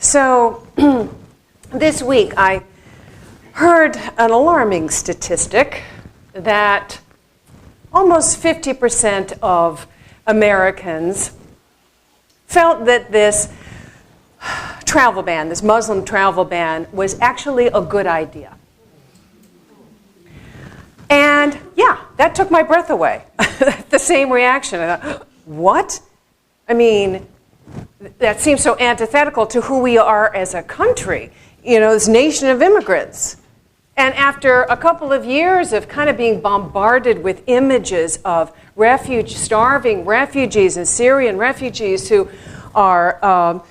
So this week I heard an alarming statistic that almost 50% of Americans felt that this travel ban, this Muslim travel ban, was actually a good idea. And yeah, that took my breath away. The same reaction. I thought, what? I mean, that seems so antithetical to who we are as a country, this nation of immigrants. And after a couple of years of kind of being bombarded with images of starving refugees and Syrian refugees who are,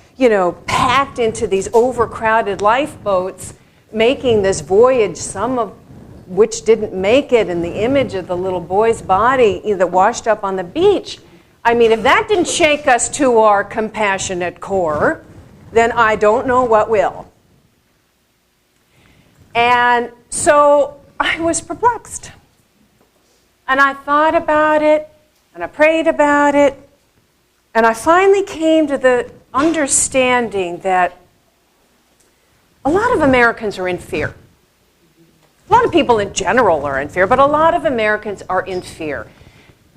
packed into these overcrowded lifeboats, making this voyage, some of which didn't make it, and the image of the little boy's body that washed up on the beach. I mean, if that didn't shake us to our compassionate core, then I don't know what will. And so I was perplexed. And I thought about it, and I prayed about it, and I finally came to the understanding that a lot of Americans are in fear. A lot of people in general are in fear, but a lot of Americans are in fear.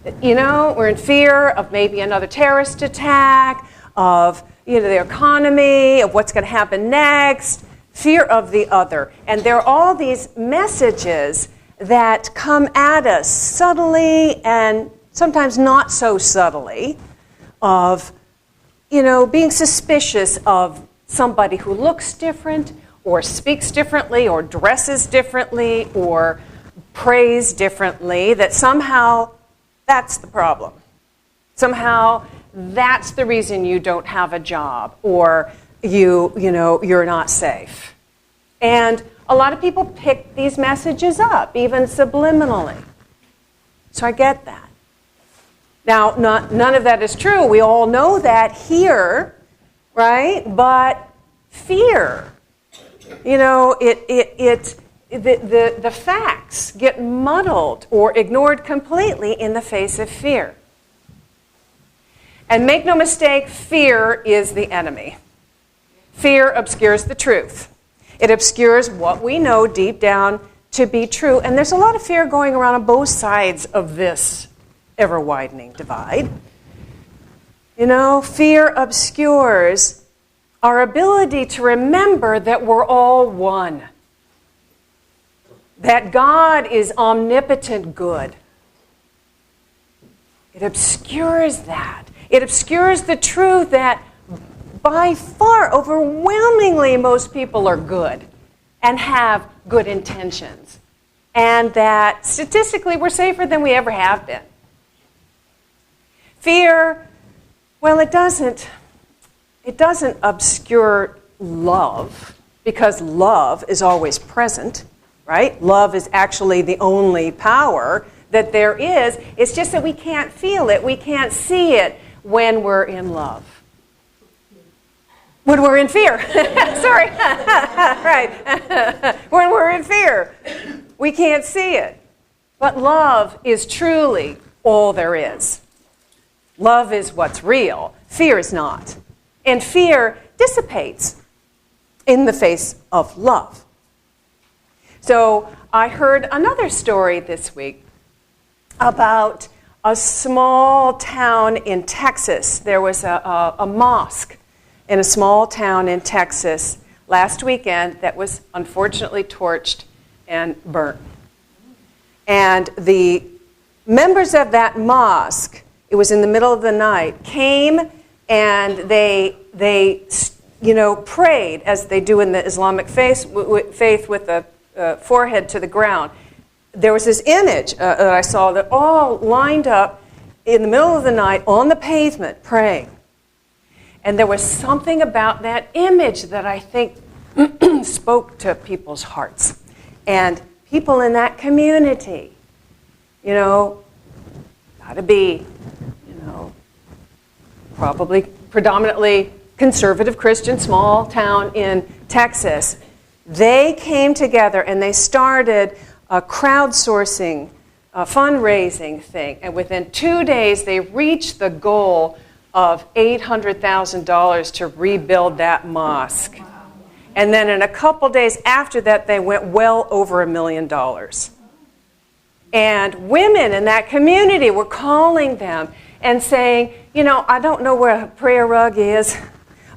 We're in fear of maybe another terrorist attack, of the economy, of what's going to happen next, fear of the other. And there are all these messages that come at us subtly and sometimes not so subtly of, being suspicious of somebody who looks different or speaks differently or dresses differently or prays differently, that somehow that's the problem. Somehow that's the reason you don't have a job or you're not safe. And a lot of people pick these messages up, even subliminally. So I get that. Now, none of that is true. We all know that here, right? But fear, the facts get muddled or ignored completely in the face of fear. And make no mistake, fear is the enemy. Fear obscures the truth. It obscures what we know deep down to be true. And there's a lot of fear going around on both sides of this ever-widening divide. Fear obscures our ability to remember that we're all one. That God is omnipotent good. It obscures that. It obscures the truth that by far, overwhelmingly, most people are good and have good intentions. And that statistically, we're safer than we ever have been. Fear, well, it doesn't obscure love, because love is always present, right? Love is actually the only power that there is. It's just that we can't feel it. We can't see it when we're in love. When we're in fear. Sorry. Right. When we're in fear, we can't see it. But love is truly all there is. Love is what's real. Fear is not. And fear dissipates in the face of love. So I heard another story this week about a small town in Texas. There was a mosque in a small town in Texas last weekend that was unfortunately torched and burnt. And the members of that mosque, it was in the middle of the night, came and they prayed, as they do in the Islamic faith with the forehead to the ground. There was this image that I saw that all lined up in the middle of the night on the pavement praying. And there was something about that image that I think spoke to people's hearts. And people in that community, got to be, probably predominantly conservative Christian, small town in Texas. They came together and they started a crowdsourcing, a fundraising thing. And within 2 days, they reached the goal of $800,000 to rebuild that mosque. And then in a couple days after that, they went well over $1 million. And women in that community were calling them and saying, I don't know where a prayer rug is,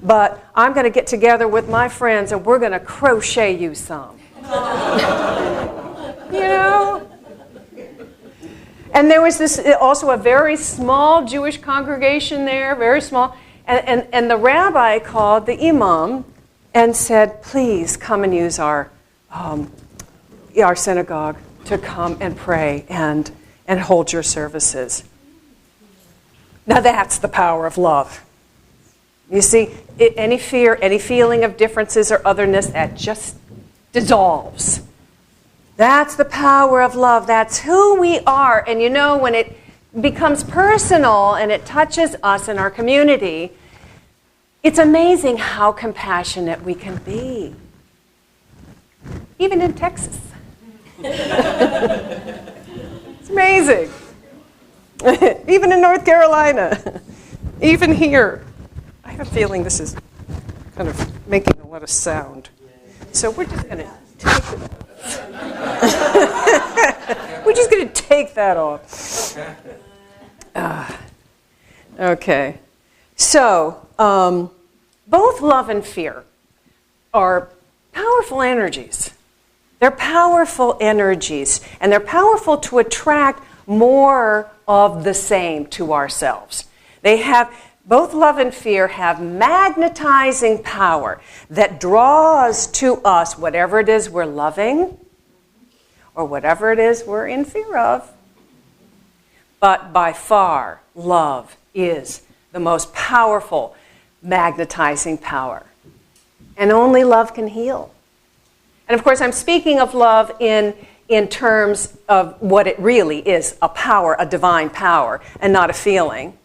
but I'm going to get together with my friends and we're going to crochet you some. And there was this also a very small Jewish congregation there, very small. And the rabbi called the imam and said, please come and use our synagogue to come and pray and hold your services. Now that's the power of love. You see, any fear, any feeling of differences or otherness, that just dissolves. That's the power of love. That's who we are. And when it becomes personal and it touches us in our community, it's amazing how compassionate we can be. Even in Texas. It's amazing. Even in North Carolina. Even here. I have a feeling this is kind of making a lot of sound. So we're just going to take it. We're just going to take that off. Okay. So, both love and fear are powerful energies. They're powerful energies, and they're powerful to attract more of the same to ourselves. Both love and fear have magnetizing power that draws to us whatever it is we're loving or whatever it is we're in fear of. But by far, love is the most powerful magnetizing power. And only love can heal. And of course, I'm speaking of love in terms of what it really is, a power, a divine power, and not a feeling.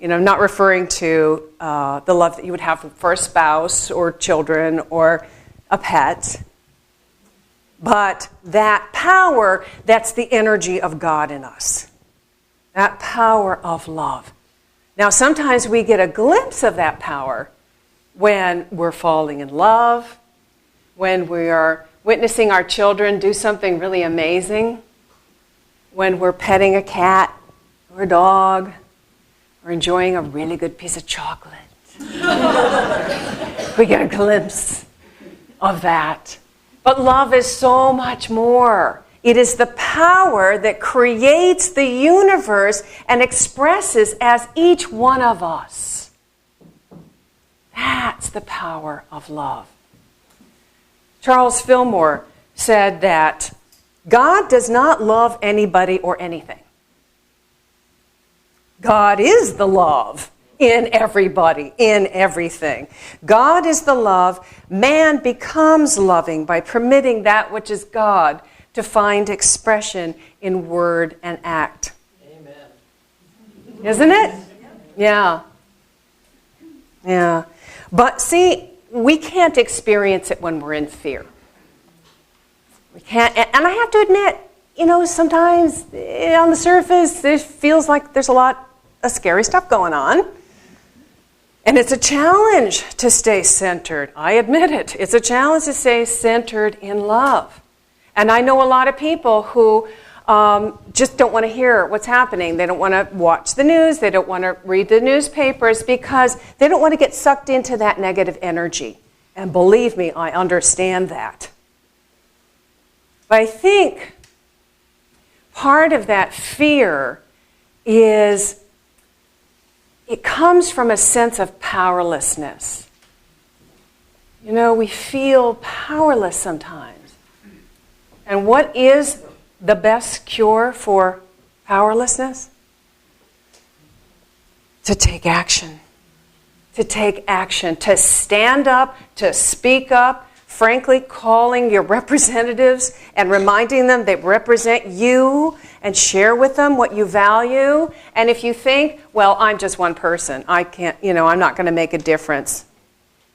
Not referring to the love that you would have for a spouse or children or a pet. But that power, that's the energy of God in us. That power of love. Now, sometimes we get a glimpse of that power when we're falling in love, when we are witnessing our children do something really amazing, when we're petting a cat or a dog, or enjoying a really good piece of chocolate. We get a glimpse of that. But love is so much more. It is the power that creates the universe and expresses as each one of us. That's the power of love. Charles Fillmore said that God does not love anybody or anything. God is the love in everybody, in everything. God is the love. Man becomes loving by permitting that which is God to find expression in word and act. Amen. Isn't it? Yeah. Yeah. But see, we can't experience it when we're in fear. We can't, and I have to admit, sometimes on the surface, it feels like there's a lot of scary stuff going on. And it's a challenge to stay centered. I admit it. It's a challenge to stay centered in love. And I know a lot of people who just don't want to hear what's happening. They don't want to watch the news. They don't want to read the newspapers because they don't want to get sucked into that negative energy. And believe me, I understand that. But I think part of that fear is it comes from a sense of powerlessness. We feel powerless sometimes. And what is the best cure for powerlessness? To take action. To take action. To stand up, to speak up, frankly, calling your representatives and reminding them they represent you and share with them what you value. And if you think, well, I'm just one person, I can't, I'm not going to make a difference.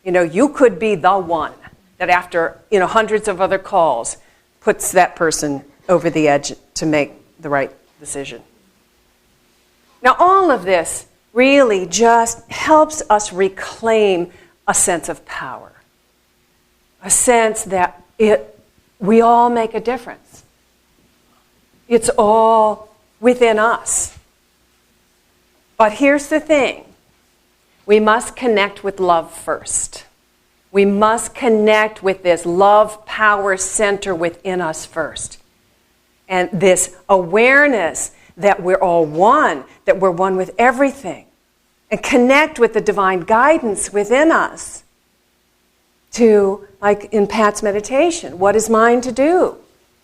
You could be the one that after, hundreds of other calls puts that person over the edge to make the right decision. Now, all of this really just helps us reclaim a sense of power, a sense that we all make a difference. It's all within us. But here's the thing. We must connect with love first. We must connect with this love power center within us first. And this awareness that we're all one, that we're one with everything. And connect with the divine guidance within us. To, like in Pat's meditation, what is mine to do?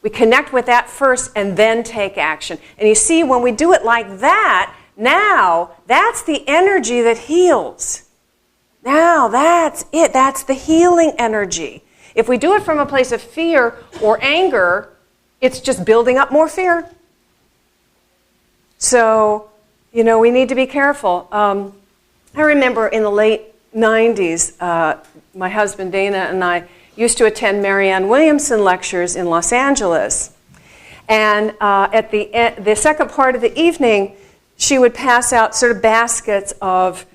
We connect with that first and then take action. And you see, when we do it like that, now that's the energy that heals. Now that's it. That's the healing energy. If we do it from a place of fear or anger, it's just building up more fear. So, we need to be careful. I remember in the late 90s, my husband Dana and I used to attend Marianne Williamson lectures in Los Angeles. And at the second part of the evening, she would pass out sort of baskets of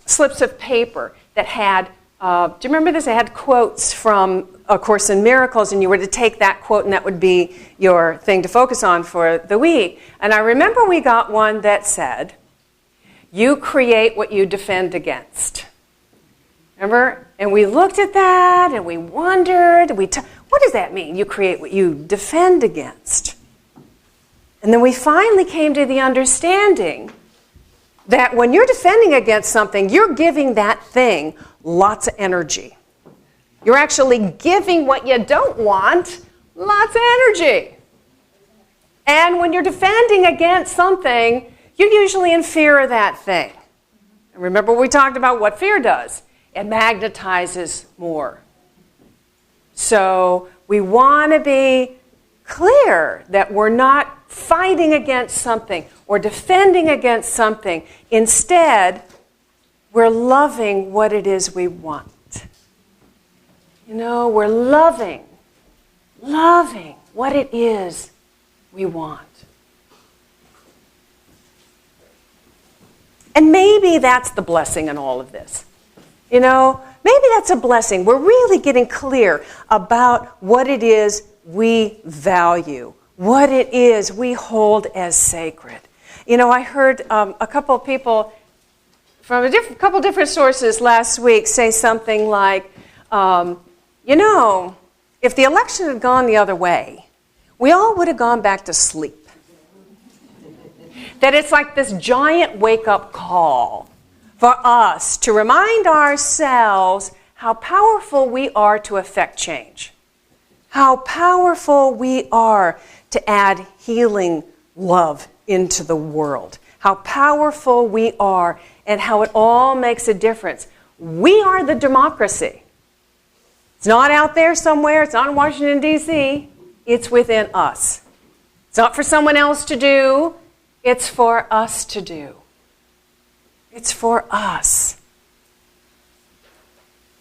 slips of paper that had, do you remember this? It had quotes from A Course in Miracles, and you were to take that quote, and that would be your thing to focus on for the week. And I remember we got one that said, "You create what you defend against." Remember? And we looked at that, and we wondered, what does that mean? You create what you defend against. And then we finally came to the understanding that when you're defending against something, you're giving that thing lots of energy. You're actually giving what you don't want lots of energy. And when you're defending against something, you're usually in fear of that thing. And remember we talked about what fear does. It magnetizes more. So we want to be clear that we're not fighting against something or defending against something. Instead, we're loving what it is we want. We're loving what it is we want. And maybe that's the blessing in all of this. Maybe that's a blessing. We're really getting clear about what it is we value, what it is we hold as sacred. I heard a couple of people from a couple different sources last week say something like, if the election had gone the other way, we all would have gone back to sleep. That it's like this giant wake-up call for us to remind ourselves how powerful we are to affect change. How powerful we are to add healing love into the world. How powerful we are and how it all makes a difference. We are the democracy. It's not out there somewhere. It's not in Washington, D.C. It's within us. It's not for someone else to do. It's for us to do. It's for us.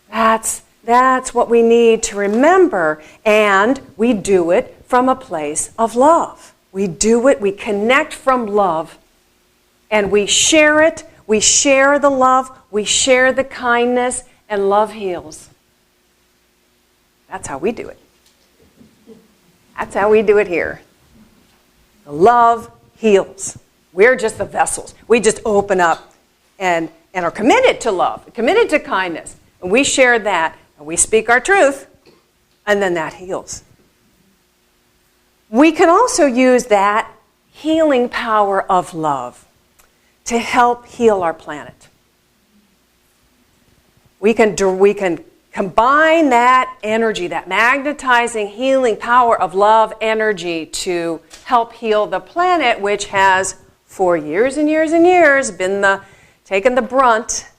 That's what we need to remember, and we do it from a place of love. We do it, we connect from love, and we share it. We share the love, we share the kindness, and love heals. That's how we do it. That's how we do it here. The love heals. We're just the vessels. We just open up and are committed to love, committed to kindness. And we share that, and we speak our truth, and then that heals. We can also use that healing power of love to help heal our planet. We can combine that energy, that magnetizing, healing power of love energy to help heal the planet, which has, for years and years and years, been taken the brunt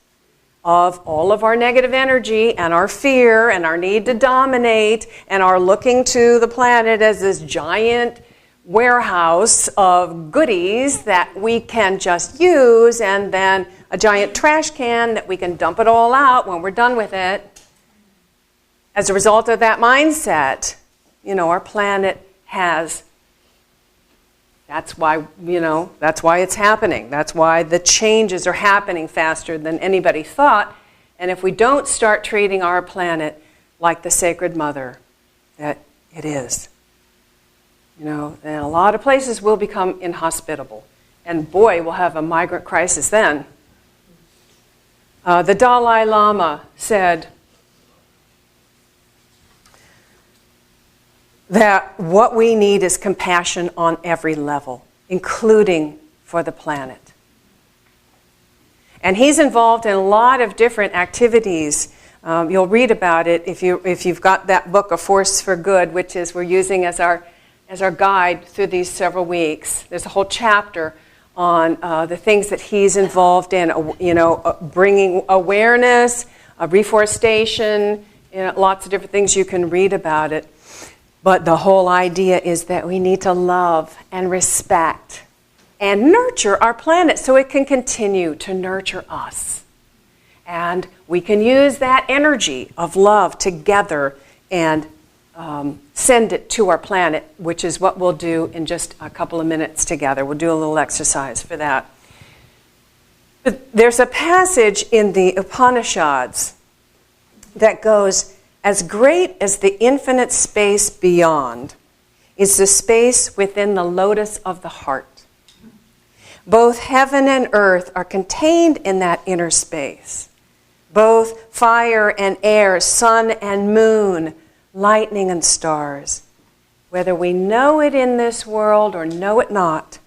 of all of our negative energy and our fear and our need to dominate and our looking to the planet as this giant warehouse of goodies that we can just use, and then a giant trash can that we can dump it all out when we're done with it. As a result of that mindset, our planet has That's why, that's why it's happening. That's why the changes are happening faster than anybody thought. And if we don't start treating our planet like the sacred mother that it is, then a lot of places will become inhospitable. And boy, we'll have a migrant crisis then. The Dalai Lama said that what we need is compassion on every level, including for the planet. And he's involved in a lot of different activities. You'll read about it if you've got that book, A Force for Good, which is we're using as our guide through these several weeks. There's a whole chapter on the things that he's involved in, bringing awareness, reforestation, lots of different things you can read about it. But the whole idea is that we need to love and respect and nurture our planet so it can continue to nurture us. And we can use that energy of love together and send it to our planet, which is what we'll do in just a couple of minutes together. We'll do a little exercise for that. But there's a passage in the Upanishads that goes, as great as the infinite space beyond is the space within the lotus of the heart. Both heaven and earth are contained in that inner space. Both fire and air, sun and moon, lightning and stars. Whether we know it in this world or know it not,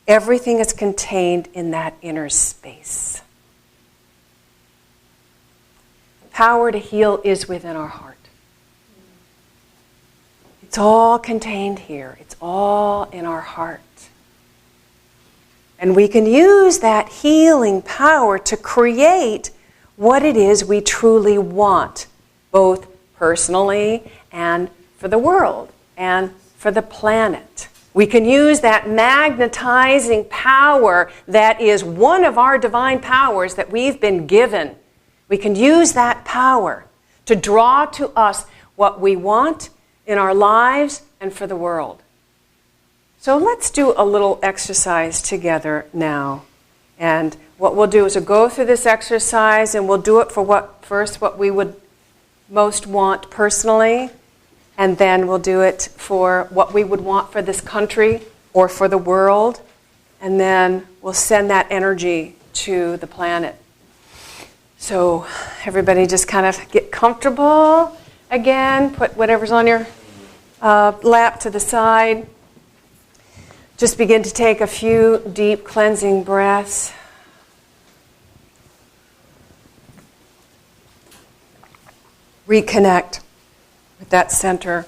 everything is contained in that inner space. The power to heal is within our heart. It's all contained here. It's all in our heart. And we can use that healing power to create what it is we truly want, both personally and for the world and for the planet. We can use that magnetizing power that is one of our divine powers that we've been given. We can use that power to draw to us what we want in our lives and for the world. So let's do a little exercise together now. And what we'll do is we'll go through this exercise and we'll do it for what we would most want personally, and then we'll do it for what we would want for this country or for the world, and then we'll send that energy to the planet. So everybody just kind of get comfortable again, put whatever's on your lap to the side. Just begin to take a few deep cleansing breaths. Reconnect with that center.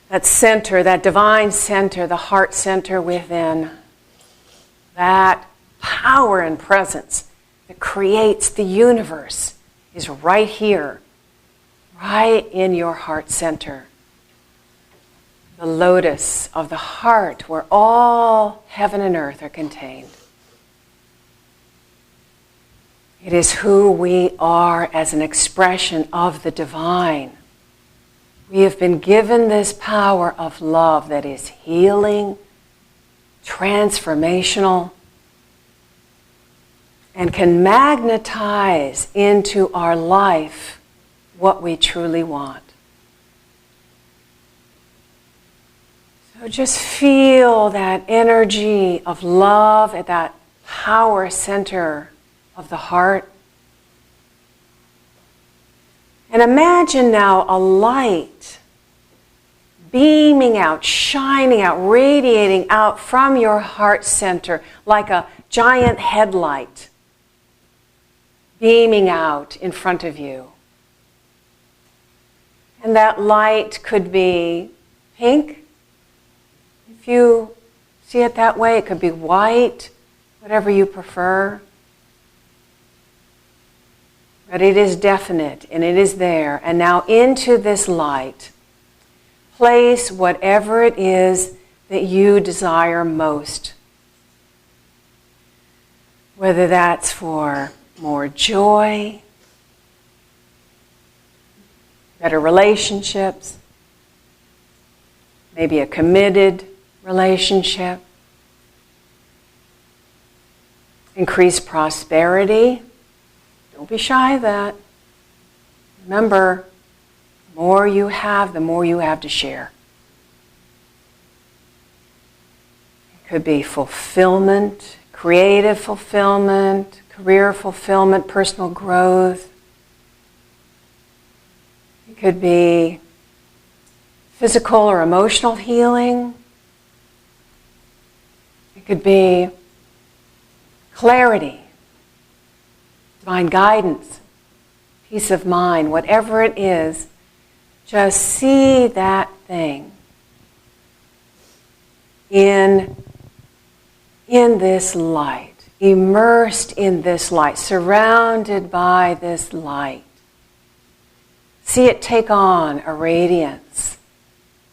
That center, that divine center, the heart center within. That power and presence that creates the universe is right here, right in your heart center. The lotus of the heart where all heaven and earth are contained. It is who we are as an expression of the divine. We have been given this power of love that is healing, transformational, and can magnetize into our life what we truly want. So just feel that energy of love at that power center of the heart. And imagine now a light beaming out, shining out, radiating out from your heart center like a giant headlight beaming out in front of you. And that light could be pink. If you see it that way, it could be white, whatever you prefer. But it is definite and it is there. And now into this light, place whatever it is that you desire most. Whether that's for more joy, better relationships, maybe a committed relationship, increased prosperity. Don't be shy of that. Remember, the more you have, the more you have to share. It could be fulfillment, creative fulfillment, career fulfillment, personal growth. It could be physical or emotional healing. It could be clarity, divine guidance, peace of mind, whatever it is, just see that thing in this light, immersed in this light, surrounded by this light. See it take on a radiance,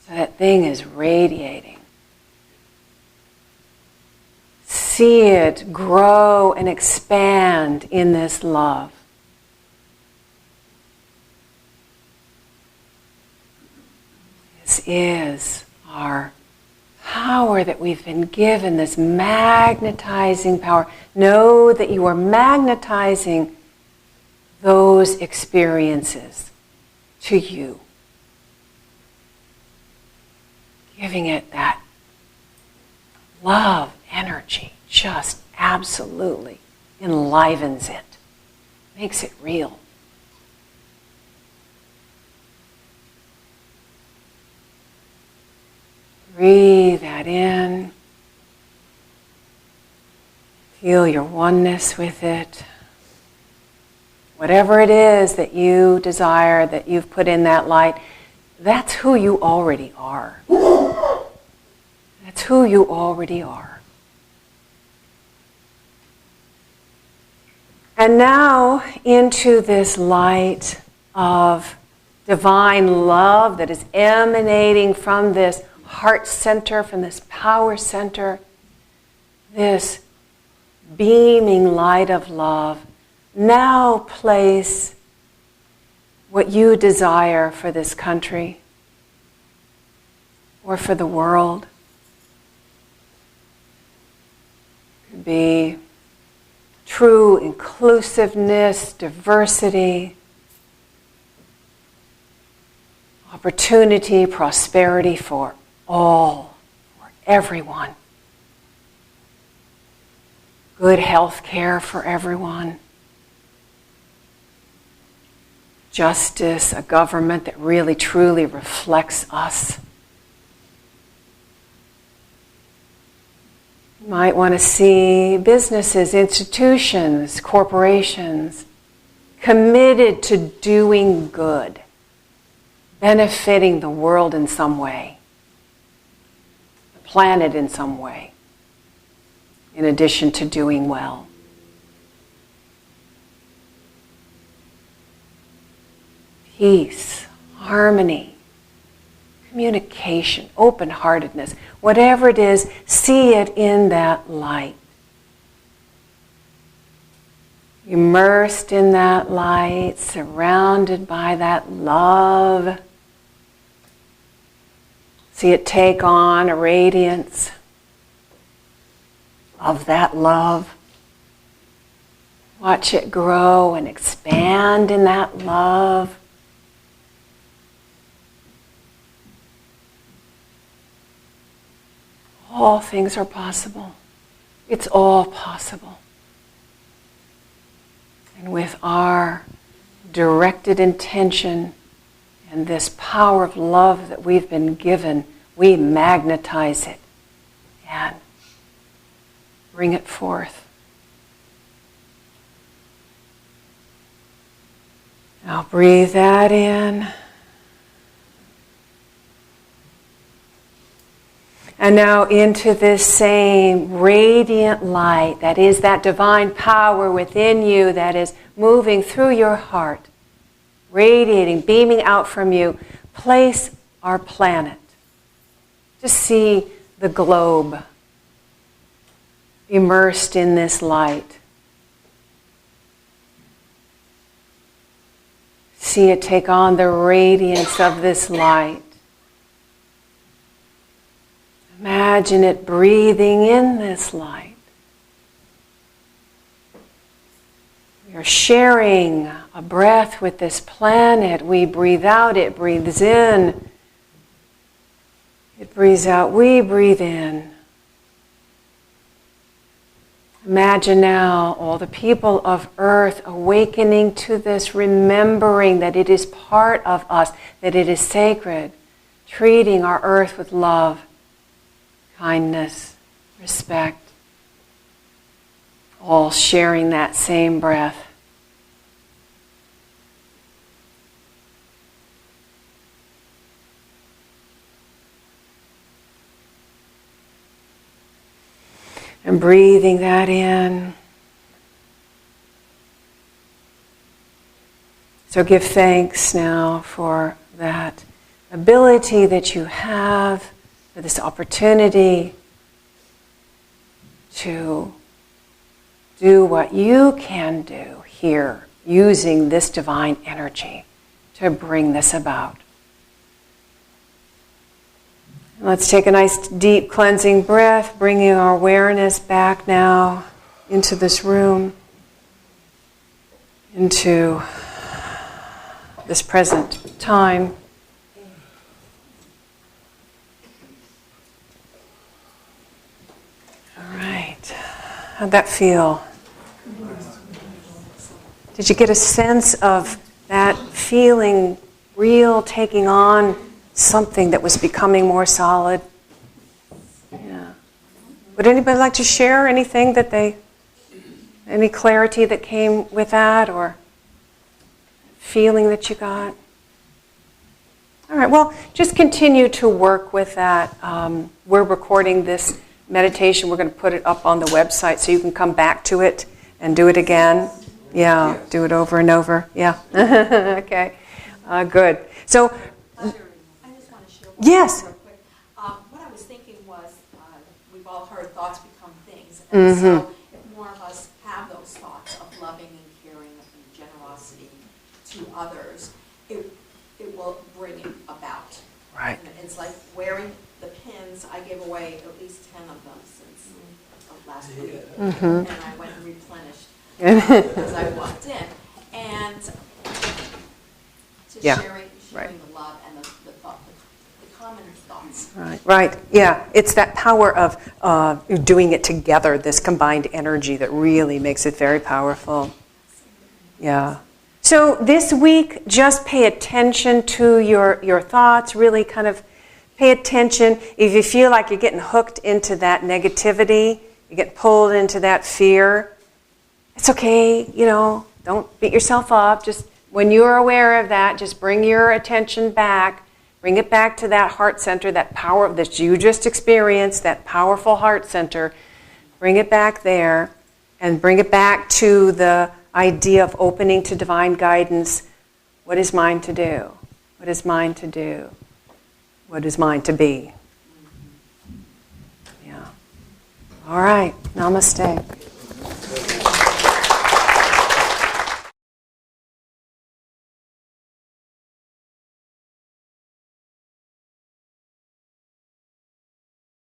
so that thing is radiating. See it grow and expand in this love. This is our power that we've been given, this magnetizing power. Know that you are magnetizing those experiences to you. Giving it that love energy just absolutely enlivens it, makes it real. Breathe that in. Feel your oneness with it. Whatever it is that you desire, that you've put in that light, that's who you already are. That's who you already are. And now into this light of divine love that is emanating from this heart center, from this power center, this beaming light of love. Now place what you desire for this country or for the world. It could be true inclusiveness, diversity, opportunity, prosperity for all, for everyone. Good health care for everyone. Justice, a government that really truly reflects us. You might want to see businesses, institutions, corporations committed to doing good, benefiting the world in some way, the planet in some way, in addition to doing well. Peace, harmony, communication, open-heartedness, whatever it is, see it in that light. Immersed in that light, surrounded by that love. See it take on a radiance of that love. Watch it grow and expand in that love. All things are possible. It's all possible. And with our directed intention and this power of love that we've been given, we magnetize it and bring it forth. Now breathe that in. And now into this same radiant light that is that divine power within you that is moving through your heart, radiating, beaming out from you. Place our planet. Just see the globe immersed in this light. See it take on the radiance of this light. imagine it breathing in this light. We are sharing a breath with this planet. We breathe out, it breathes in. It breathes out, we breathe in. Imagine now all the people of Earth awakening to this, remembering that it is part of us, that it is sacred, treating our Earth with love, kindness, respect, all sharing that same breath. And breathing that in. So give thanks now for that ability that you have, for this opportunity to do what you can do here, using this divine energy to bring this about. Let's take a nice deep cleansing breath, bringing our awareness back now into this room, into this present time. All right. How'd that feel? Did you get a sense of that feeling real, taking on something that was becoming more solid? Yeah. Would anybody like to share anything that any clarity that came with that, or feeling that you got? All right, well, just continue to work with that. We're recording this meditation. We're going to put it up on the website so you can come back to it and do it again. Yeah, do it over and over. Yeah. Okay. Good. So, yes. Real quick. What I was thinking was, we've all heard thoughts become things, and so if more of us have those thoughts of loving and caring and generosity to others, it will bring it about. Right. And it's like wearing the pins. I gave away at least 10 of them since last week, and I went and replenished as I walked in, and just sharing the love and the thought. Common thoughts. Right. Yeah. It's that power of doing it together, this combined energy that really makes it very powerful. Yeah. So this week, just pay attention to your thoughts, really kind of pay attention. If you feel like you're getting hooked into that negativity, you get pulled into that fear, it's okay, don't beat yourself up. Just when you're aware of that, just bring your attention back. Bring it back to that heart center, that power that you just experienced, that powerful heart center. Bring it back there and bring it back to the idea of opening to divine guidance. What is mine to do? What is mine to do? What is mine to be? Yeah. All right. Namaste.